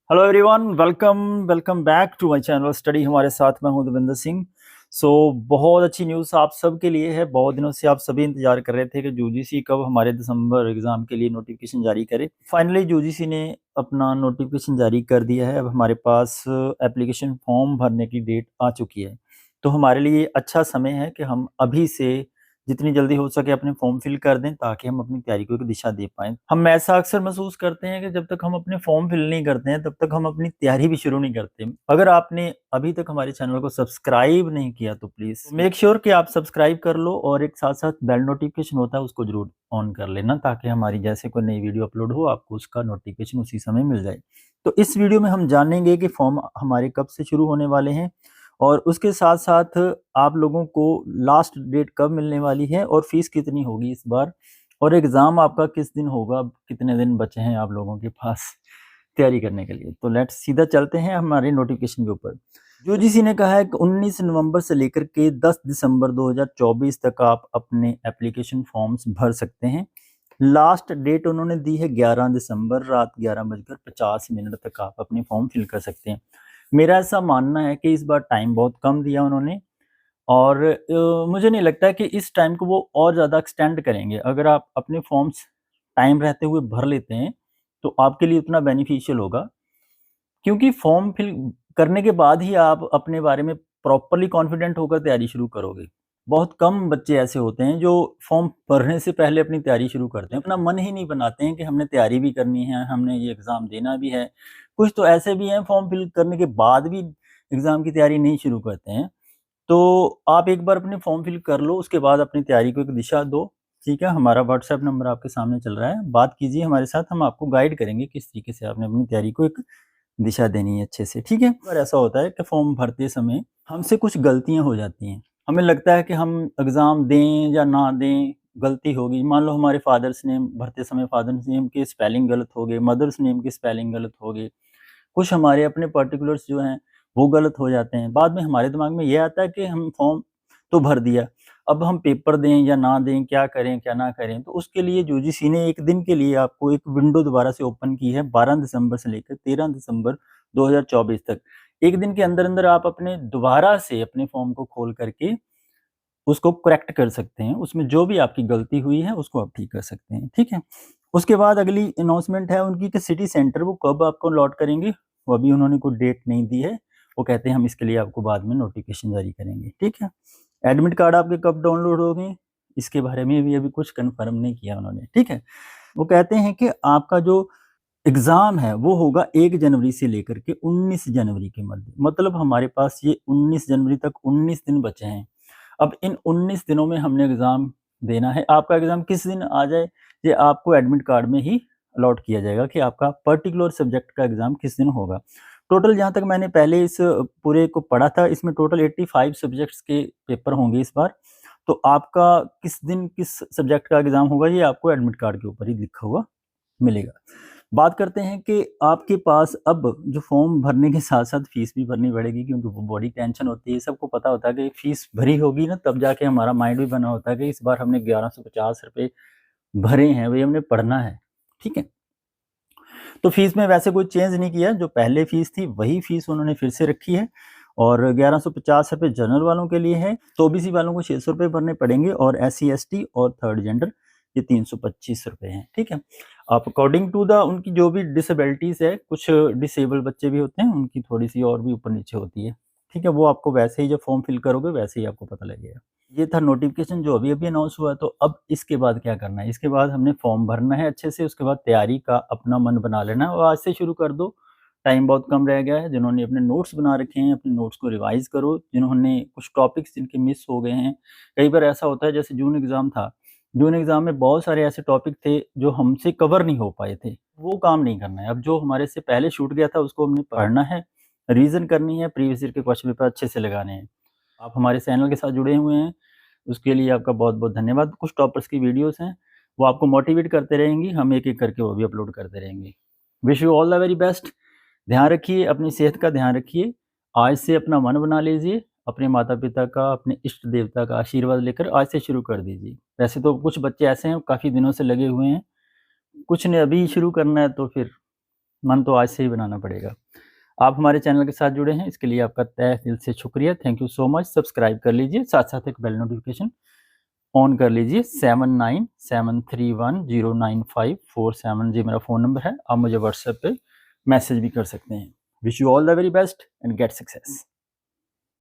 Hello everyone, welcome welcome back to my channel study. हमारे साथ मैं हूं देवेंद्र सिंह। बहुत अच्छी न्यूज़ आप सब के लिए है। बहुत दिनों से आप सभी इंतजार कर रहे थे कि यूजीसी कब हमारे दिसंबर एग्जाम के लिए नोटिफिकेशन जारी करे। फाइनली यूजीसी ने अपना नोटिफिकेशन जारी कर दिया है। अब हमारे पास एप्लीकेशन फॉर्म भरने की डेट आ चुकी है। तो हमारे लिए अच्छा समय है कि हम अभी से जितनी जल्दी हो सके अपने फॉर्म फिल कर दें ताकि हम अपनी तैयारी को एक दिशा दे पाएँ। हम ऐसा अक्सर महसूस करते हैं कि जब तक हम अपने फॉर्म फिल नहीं करते हैं तब तक हम अपनी तैयारी भी शुरू नहीं करते। अगर आपने अभी तक हमारे चैनल को सब्सक्राइब नहीं किया तो प्लीज़ मेक श्योर कि आप सब्सक्राइब कर लो और एक साथ-साथ बेल नोटिफिकेशन होता है उसको ज़रूर ऑन कर लेना ताकि हमारी जैसे कोई नई वीडियो अपलोड हो आपको उसका नोटिफिकेशन उसी समय मिल जाए। तो इस वीडियो में हम जानेंगे कि फॉर्म हमारे कब से शुरू होने वाले हैं और उसके साथ-साथ आप लोगों को लास्ट डेट कब मिलने वाली है और फीस कितनी होगी इस बार और एग्ज़ाम आपका किस दिन होगा, कितने दिन बचे हैं आप लोगों के पास तैयारी करने के लिए। तो लेट्स सीधा चलते हैं हमारे नोटिफ़िकेशन के ऊपर। यूजीसी ने कहा है कि 19 नवंबर से लेकर के 10 दिसंबर 2024 तक आप अपने एप्लीकेशन फॉर्म्स भर सकते हैं। लास्ट डेट उन्होंने दी है 11 दिसंबर रात 11:50 तक आप अपने फॉर्म फिल कर सकते हैं। मेरा ऐसा मानना है कि इस बार टाइम बहुत कम दिया उन्होंने और मुझे नहीं लगता है कि इस टाइम को वो और ज़्यादा एक्सटेंड करेंगे। अगर आप अपने फॉर्म्स टाइम रहते हुए भर लेते हैं, तो आपके लिए उतना बेनिफिशियल होगा क्योंकि फॉर्म फिल करने के बाद ही आप अपने बारे में प्रॉपर्ली कॉन्फिडेंट होकर तैयारी शुरू करोगे। बहुत कम बच्चे ऐसे होते हैं जो फॉर्म भरने से पहले अपनी तैयारी शुरू करते हैं। अपना मन ही नहीं बनाते हैं कि हमने तैयारी भी करनी है, हमने ये एग्ज़ाम देना भी है। कुछ तो ऐसे भी हैं फॉर्म फिल करने के बाद भी एग्ज़ाम की तैयारी नहीं शुरू करते हैं। तो आप एक बार अपने फॉर्म फिल कर लो, उसके बाद अपनी तैयारी को एक दिशा दो, ठीक है? हमारा व्हाट्सएप नंबर आपके सामने चल रहा है, बात कीजिए हमारे साथ, हम आपको गाइड करेंगे किस तरीके से आपने अपनी तैयारी को एक दिशा देनी है अच्छे से, ठीक है? और ऐसा होता है कि फॉर्म भरते समय हमसे कुछ गलतियाँ हो जाती हैं। हमें लगता है कि हम एग्ज़ाम दें या ना दें, गलती होगी। मान लो हमारे फादर्स नेम भरते समय फादर्स नेम के स्पेलिंग गलत हो गए, मदर्स नेम के स्पेलिंग गलत हो गए। कुछ हमारे अपने पर्टिकुलर्स जो हैं, वो गलत हो जाते हैं। बाद में हमारे दिमाग में ये आता है कि हम फॉर्म तो भर दिया, अब हम पेपर दें या ना दें, क्या करें, क्या ना करें? तो उसके लिए यूजीसी ने 1 दिन के लिए आपको एक विंडो दोबारा से ओपन की है, 12 दिसंबर से लेकर 13 दिसंबर 2024 तक। 1 दिन के अंदर-अंदर आप अपने दोबारा से अपने फॉर्म को खोल करके उसको करेक्ट कर सकते हैं। उसमें जो भी आपकी गलती हुई है, उसको आप ठीक कर सकते हैं, ठीक है? उसके बाद अगली अनाउंसमेंट है उनकी कि सिटी सेंटर वो कब आपको अलॉट करेंगे, वो अभी उन्होंने कोई डेट नहीं दी है। वो कहते हैं हम इसके लिए आपको बाद में नोटिफ़िकेशन जारी करेंगे, ठीक है? एडमिट कार्ड आपके कब डाउनलोड होंगे, इसके बारे में भी अभी कुछ कन्फर्म नहीं किया उन्होंने, ठीक है? वो कहते हैं कि आपका जो एग्ज़ाम है वो होगा 1 जनवरी से लेकर के 19 जनवरी के मध्य। मतलब हमारे पास ये 19 जनवरी तक 19 दिन बचे हैं। अब इन 19 दिनों में हमने एग्ज़ाम देना है। आपका एग्ज़ाम किस दिन आ जाए, ये आपको एडमिट कार्ड में ही अलॉट किया जाएगा कि आपका पर्टिकुलर सब्जेक्ट का एग्ज़ाम किस दिन होगा। टोटल जहाँ तक मैंने पहले इस पूरे को पढ़ा था, इसमें टोटल 85 सब्जेक्ट्स के पेपर होंगे इस बार। तो आपका किस दिन किस सब्जेक्ट का एग्ज़ाम होगा, ये आपको एडमिट कार्ड के ऊपर ही लिखा हुआ मिलेगा। बात करते हैं कि आपके पास अब जो फॉर्म भरने के साथ-साथ फीस भी भरनी पड़ेगी क्योंकि वो बड़ी टेंशन होती है। सबको पता होता है कि फीस भरी होगी ना तब जाके हमारा माइंड भी बना होता है कि इस बार हमने ₹1150 भरे हैं, वही हमने पढ़ना है, ठीक है? तो फीस में वैसे कोई चेंज नहीं किया, जो पहले फीस थी वही फीस उन्होंने फिर से रखी है और ₹1150 जनरल वालों के लिए है, तो ओबीसी वालों को ₹600 भरने पड़ेंगे और एससी-एसटी और थर्ड जेंडर ये ₹325 हैं, ठीक है? अब अकॉर्डिंग टू द उनकी जो भी डिसेबिलिटीज़ है, कुछ डिसेबल बच्चे भी होते हैं, उनकी थोड़ी-सी और भी ऊपर-नीचे होती है, ठीक है? वो आपको वैसे ही जब फॉर्म फिल करोगे वैसे ही आपको पता लगेगा। ये था नोटिफ़िकेशन जो अभी-अभी अनाउंस हुआ है, तो अब इसके बाद क्या करना है? इसके बाद हमने फॉर्म भरना है अच्छे से, उसके बाद तैयारी का अपना मन बना लेना है और आज से शुरू कर दो। टाइम बहुत कम रह गया है, जिन्होंने अपने नोट्स बना रखे हैं, अपने नोट्स को रिवाइज़ करो, जिन्होंने कुछ टॉपिक्स जिनके मिस हो गए हैं। कई बार ऐसा होता है जैसे जून एग्ज़ाम था, जून एग्ज़ाम में बहुत सारे ऐसे टॉपिक थे जो हमसे कवर नहीं हो पाए थे, वो काम नहीं करना है। अब जो हमारे से पहले छूट गया था उसको हमने पढ़ना है, रिवीज़न करनी है, प्रीवियस ईयर के क्वेश्चन पेपर अच्छे से लगाने हैं। आप हमारे चैनल के साथ जुड़े हुए हैं, उसके लिए आपका बहुत-बहुत धन्यवाद। कुछ टॉपर्स की वीडियोज़ हैं, वो आपको मोटिवेट करते रहेंगी, हम एक-एक करके वो भी अपलोड करते रहेंगे। Wish you all the very best. ध्यान रखिए, अपनी सेहत का ध्यान रखिए। आज से अपना मन बना लीजिए, अपने माता-पिता का, अपने इष्ट देवता का आशीर्वाद लेकर आज से शुरू कर दीजिए। वैसे तो कुछ बच्चे ऐसे हैं काफ़ी दिनों से लगे हुए हैं, कुछ ने अभी शुरू करना है तो फिर मन तो आज से ही बनाना पड़ेगा। आप हमारे चैनल के साथ जुड़े हैं, इसके लिए आपका तहे दिल से शुक्रिया। Thank you so much. Subscribe कर लीजिए, साथ साथ एक बेल नोटिफिकेशन ऑन कर लीजिए। 7973109547 जी मेरा फ़ोन नंबर है। आप मुझे व्हाट्सएप पे मैसेज भी कर सकते हैं। Wish you all the very best and get success.